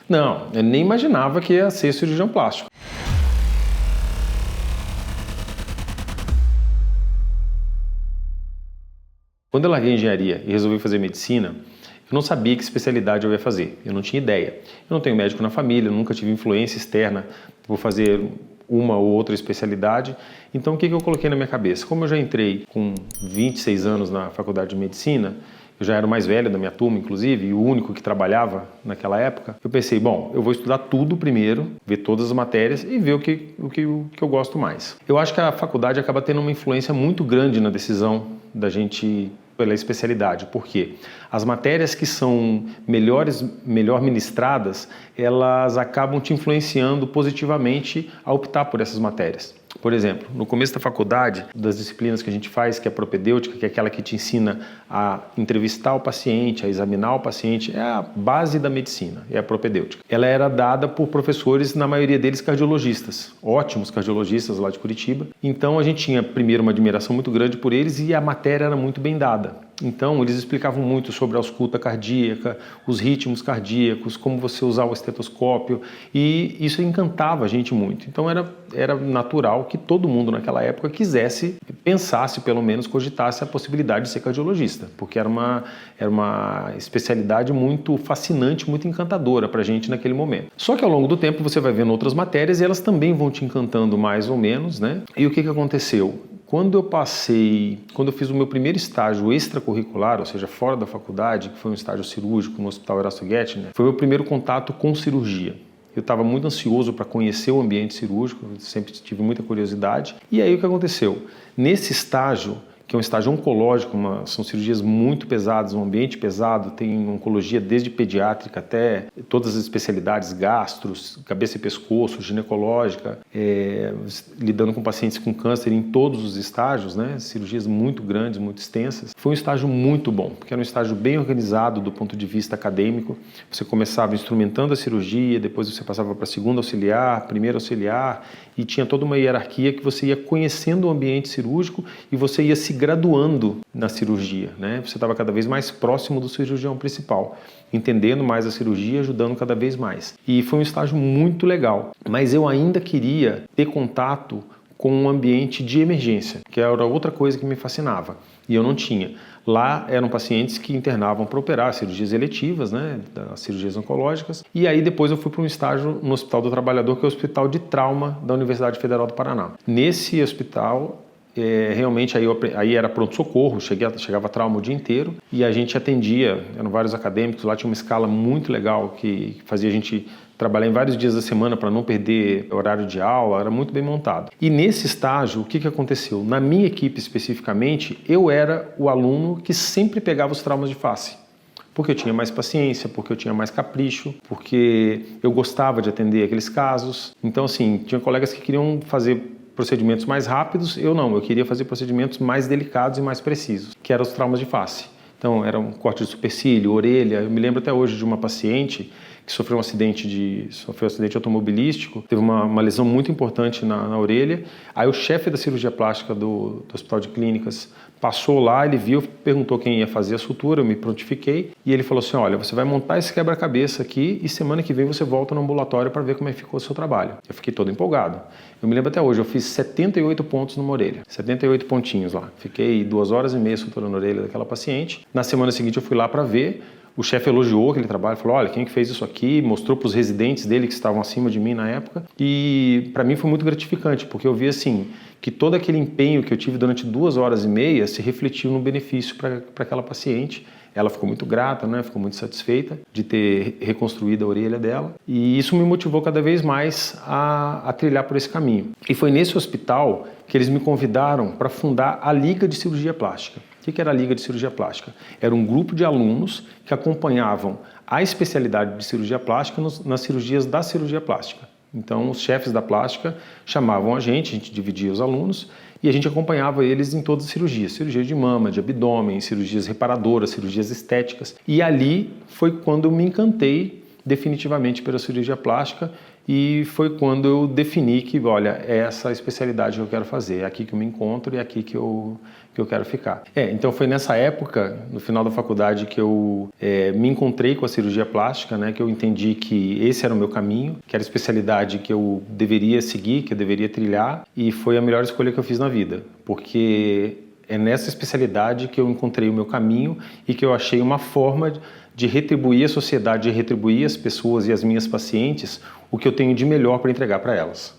Não, eu nem imaginava que ia ser cirurgião plástico. Quando eu larguei a engenharia e resolvi fazer medicina, eu não sabia que especialidade eu ia fazer, eu não tinha ideia. Eu não tenho médico na família, nunca tive influência externa por fazer uma ou outra especialidade. Então o que eu coloquei na minha cabeça? Como eu já entrei com 26 anos na faculdade de medicina, eu já era o mais velho da minha turma, inclusive, e o único que trabalhava naquela época, eu pensei, bom, eu vou estudar tudo primeiro, ver todas as matérias e ver o que eu gosto mais. Eu acho que a faculdade acaba tendo uma influência muito grande na decisão da gente pela especialidade. Por quê? As matérias que são melhor ministradas, elas acabam te influenciando positivamente a optar por essas matérias. Por exemplo, no começo da faculdade, das disciplinas que a gente faz, que é a propedêutica, que é aquela que te ensina a entrevistar o paciente, a examinar o paciente, é a base da medicina, é a propedêutica. Ela era dada por professores, na maioria deles cardiologistas, ótimos cardiologistas lá de Curitiba. Então a gente tinha primeiro uma admiração muito grande por eles e a matéria era muito bem dada. Então, eles explicavam muito sobre a ausculta cardíaca, os ritmos cardíacos, como você usar o estetoscópio, e isso encantava a gente muito. Então, era natural que todo mundo naquela época pensasse, pelo menos, cogitasse a possibilidade de ser cardiologista, porque era uma especialidade muito fascinante, muito encantadora para a gente naquele momento. Só que ao longo do tempo você vai vendo outras matérias e elas também vão te encantando mais ou menos, né? E o que aconteceu? Quando eu fiz o meu primeiro estágio extracurricular, ou seja, fora da faculdade, que foi um estágio cirúrgico no Hospital Erasto Gettner, foi o meu primeiro contato com cirurgia. Eu estava muito ansioso para conhecer o ambiente cirúrgico, sempre tive muita curiosidade. E aí o que aconteceu? Nesse estágio, que é um estágio oncológico, são cirurgias muito pesadas, um ambiente pesado, tem oncologia desde pediátrica até todas as especialidades, gastros, cabeça e pescoço, ginecológica, lidando com pacientes com câncer em todos os estágios, né? Cirurgias muito grandes, muito extensas. Foi um estágio muito bom, porque era um estágio bem organizado do ponto de vista acadêmico. Você começava instrumentando a cirurgia, depois você passava para segunda auxiliar, primeira auxiliar, e tinha toda uma hierarquia que você ia conhecendo o ambiente cirúrgico e você ia se graduando na cirurgia, né? Você estava cada vez mais próximo do cirurgião principal, entendendo mais a cirurgia, ajudando cada vez mais. E foi um estágio muito legal, mas eu ainda queria ter contato com um ambiente de emergência, que era outra coisa que me fascinava, e eu não tinha. Lá eram pacientes que internavam para operar cirurgias eletivas, né, das cirurgias oncológicas, e aí depois eu fui para um estágio no Hospital do Trabalhador, que é o Hospital de Trauma da Universidade Federal do Paraná. Nesse hospital, realmente aí era pronto-socorro, chegava trauma o dia inteiro e a gente atendia, eram vários acadêmicos, lá tinha uma escala muito legal que fazia a gente trabalhar em vários dias da semana para não perder horário de aula, era muito bem montado. E nesse estágio, o que aconteceu? Na minha equipe especificamente, eu era o aluno que sempre pegava os traumas de face. Porque eu tinha mais paciência, porque eu tinha mais capricho, porque eu gostava de atender aqueles casos. Então, assim, tinha colegas que queriam fazer procedimentos mais rápidos, eu não, eu queria fazer procedimentos mais delicados e mais precisos, que eram os traumas de face. Então, era um corte de supercílio, orelha. Eu me lembro até hoje de uma paciente que sofreu um acidente automobilístico, teve uma lesão muito importante na orelha. Aí o chefe da cirurgia plástica do Hospital de Clínicas passou lá, ele viu, perguntou quem ia fazer a sutura, eu me prontifiquei e ele falou assim, olha, você vai montar esse quebra-cabeça aqui e semana que vem você volta no ambulatório para ver como é que ficou o seu trabalho. Eu fiquei todo empolgado. Eu me lembro até hoje, eu fiz 78 pontos numa orelha, 78 pontinhos lá. Fiquei 2 horas e meia suturando a orelha daquela paciente. Na semana seguinte eu fui lá para ver. O chefe elogiou aquele trabalho, falou, olha, quem que fez isso aqui? Mostrou para os residentes dele que estavam acima de mim na época. E para mim foi muito gratificante, porque eu vi assim, que todo aquele empenho que eu tive durante 2 horas e meia se refletiu no benefício para aquela paciente. Ela ficou muito grata, né? Ficou muito satisfeita de ter reconstruído a orelha dela. E isso me motivou cada vez mais a trilhar por esse caminho. E foi nesse hospital que eles me convidaram para fundar a Liga de Cirurgia Plástica. O que era a Liga de Cirurgia Plástica? Era um grupo de alunos que acompanhavam a especialidade de cirurgia plástica nas cirurgias da cirurgia plástica. Então, os chefes da plástica chamavam a gente dividia os alunos e a gente acompanhava eles em todas as cirurgias. Cirurgia de mama, de abdômen, cirurgias reparadoras, cirurgias estéticas. E ali foi quando eu me encantei definitivamente pela cirurgia plástica, e foi quando eu defini que, olha, é essa especialidade que eu quero fazer, é aqui que eu me encontro e é aqui que eu quero ficar. Então foi nessa época, no final da faculdade, que eu me encontrei com a cirurgia plástica, né, que eu entendi que esse era o meu caminho, que era a especialidade que eu deveria seguir, que eu deveria trilhar, e foi a melhor escolha que eu fiz na vida, porque é nessa especialidade que eu encontrei o meu caminho e que eu achei uma forma de retribuir a sociedade, de retribuir as pessoas e as minhas pacientes o que eu tenho de melhor para entregar para elas.